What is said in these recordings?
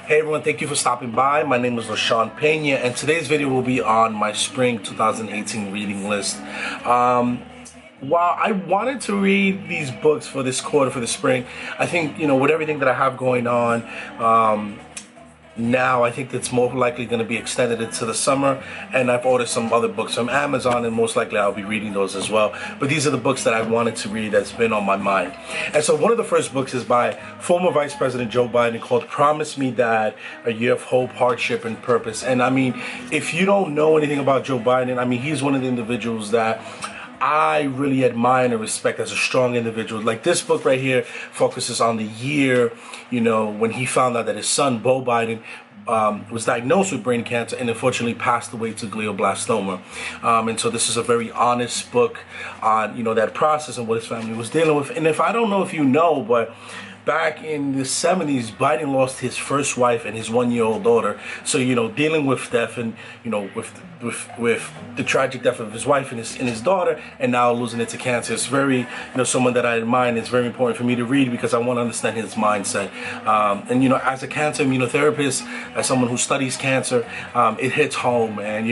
Hey everyone, thank you for stopping by. My name is Lashawn Pena, and today's video will be on my spring 2018 reading list. While I wanted to read these books for this quarter, for the spring, I think, with everything that I have going on, now I think it's more likely going to be extended into the summer, and I've ordered some other books from Amazon, and most likely I'll be reading those as well. But these are the books that I wanted to read that's been on my mind. And so one of the first books is by former Vice President Joe Biden, called Promise Me Dad, A Year of Hope, Hardship, and Purpose. And I mean, if you don't know anything about Joe Biden, I mean, he's one of the individuals that I really admire and respect as a strong individual. Like, this book right here focuses on the year, when he found out that his son, Beau Biden, was diagnosed with brain cancer and unfortunately passed away to glioblastoma. And so this is a very honest book on, that process and what his family was dealing with. And I don't know if you know, but back in the 70s, Biden lost his first wife and his 1-year-old daughter. So, dealing with death and, with the tragic death of his wife and his daughter, and now losing it to cancer, it's very, someone that I admire, and it's very important for me to read because I want to understand his mindset. And, as a cancer immunotherapist, as someone who studies cancer, it hits home. And,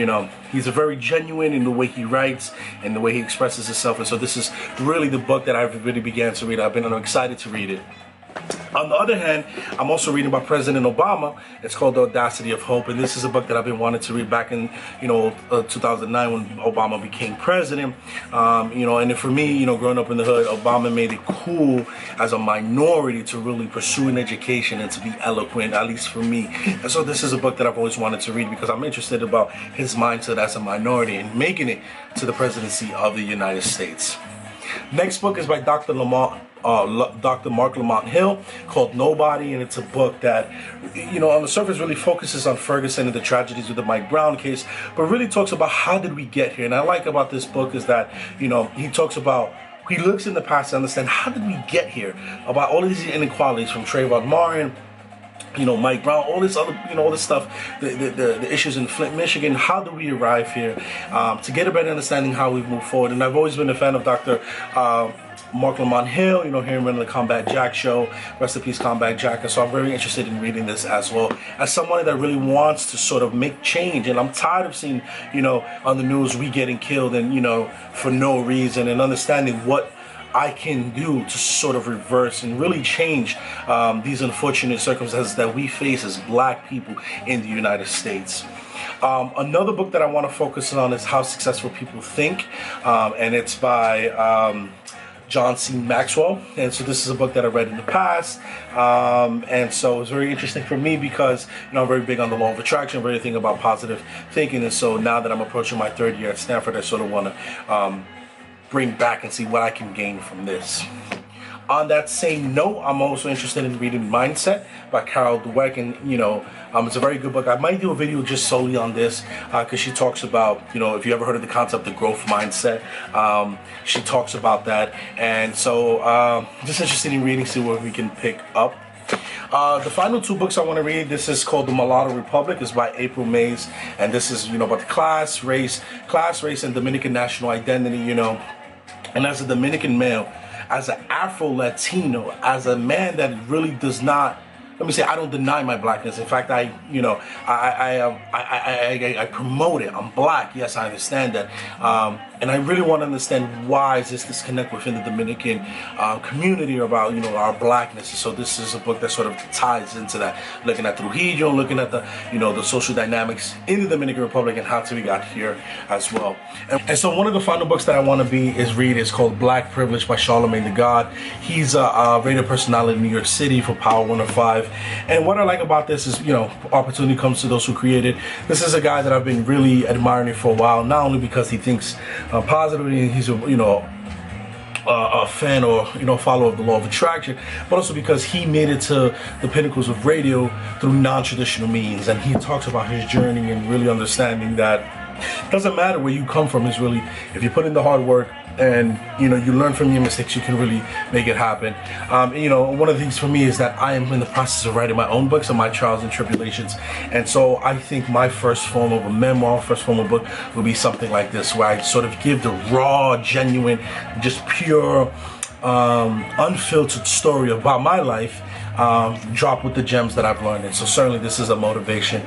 he's a very genuine in the way he writes and the way he expresses himself. And so this is really the book that I've really began to read. I'm excited to read it. On the other hand, I'm also reading about President Obama. It's called The Audacity of Hope, and this is a book that I've been wanting to read back in, 2009 when Obama became president. And for me, growing up in the hood, Obama made it cool as a minority to really pursue an education and to be eloquent, at least for me. And so this is a book that I've always wanted to read because I'm interested about his mindset as a minority and making it to the presidency of the United States. Next book is by Dr. Marc Lamont Hill, called Nobody, and it's a book that, on the surface really focuses on Ferguson and the tragedies with the Mike Brown case, but really talks about how did we get here. And I like about this book is that, he looks in the past to understand how did we get here, about all of these inequalities from Trayvon Martin, Mike Brown, all this other, all this stuff, the issues in Flint, Michigan. How do we arrive here? To get a better understanding how we've moved forward. And I've always been a fan of Dr. Marc Lamont Hill, hear him on the Combat Jack show. Rest in peace, Combat Jack. And so I'm very interested in reading this as well, as someone that really wants to sort of make change. And I'm tired of seeing, on the news, we getting killed and, for no reason, and understanding what I can do to sort of reverse and really change these unfortunate circumstances that we face as black people in the United States. Another book that I want to focus on is How Successful People Think, and it's by John C. Maxwell. And so this is a book that I read in the past, and so it's very interesting for me because I'm very big on the law of attraction, very thinking about positive thinking. And so now that I'm approaching my 3rd year at Stanford, I sort of want to bring back and see what I can gain from this. On that same note, I'm also interested in reading Mindset by Dweck, and it's a very good book. I might do a video just solely on this because she talks about, if you ever heard of the concept of growth mindset, she talks about that. And so just interested in reading, see what we can pick up. The final 2 books I want to read, this is called The Mulatto Republic. It's by April Mays, and this is, about the class, race, and Dominican national identity, And as a Dominican male, as an Afro-Latino, as a man that really does not, I don't deny my blackness. In fact, I promote it. I'm black. Yes, I understand that. And I really want to understand why is this disconnect within the Dominican community about, our blackness. And so this is a book that sort of ties into that, looking at Trujillo, looking at the, the social dynamics in the Dominican Republic and how we got here as well. And so one of the final books that I want to read is called Black Privilege by Charlamagne the God. He's a radio personality in New York City for Power 105. And what I like about this is, opportunity comes to those who create it. This is a guy that I've been really admiring for a while, not only because he thinks positively, he's a fan or follower of the law of attraction, but also because he made it to the pinnacles of radio through non-traditional means. And he talks about his journey and really understanding that it doesn't matter where you come from. It's really, if you put in the hard work and you learn from your mistakes, you can really make it happen. One of the things for me is that I am in the process of writing my own books on my trials and tribulations, and so I think my first form of a memoir, first form of book, will be something like this, where I sort of give the raw, genuine, just pure, unfiltered story about my life, drop with the gems that I've learned. And so certainly this is a motivation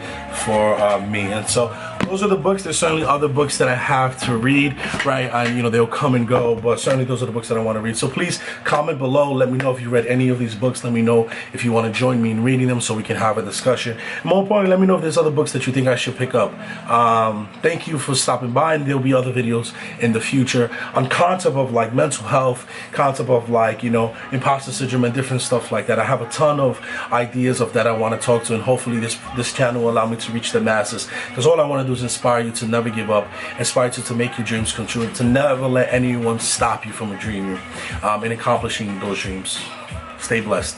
for me. And so those are the books. There's certainly other books that I have to read, right? And, you know, they'll come and go, but certainly those are the books that I want to read. So please comment below. Let me know if you read any of these books. Let me know if you want to join me in reading them so we can have a discussion. More importantly, let me know if there's other books that you think I should pick up. Thank you for stopping by, and there'll be other videos in the future on concept of like mental health, concept of like, you know, imposter syndrome and different stuff like that. I have a ton of ideas of that I want to talk to, and hopefully this channel will allow me to reach the masses, because all I want to do is inspire you to never give up, inspire you to make your dreams come true, and to never let anyone stop you from dreaming and accomplishing those dreams. Stay blessed.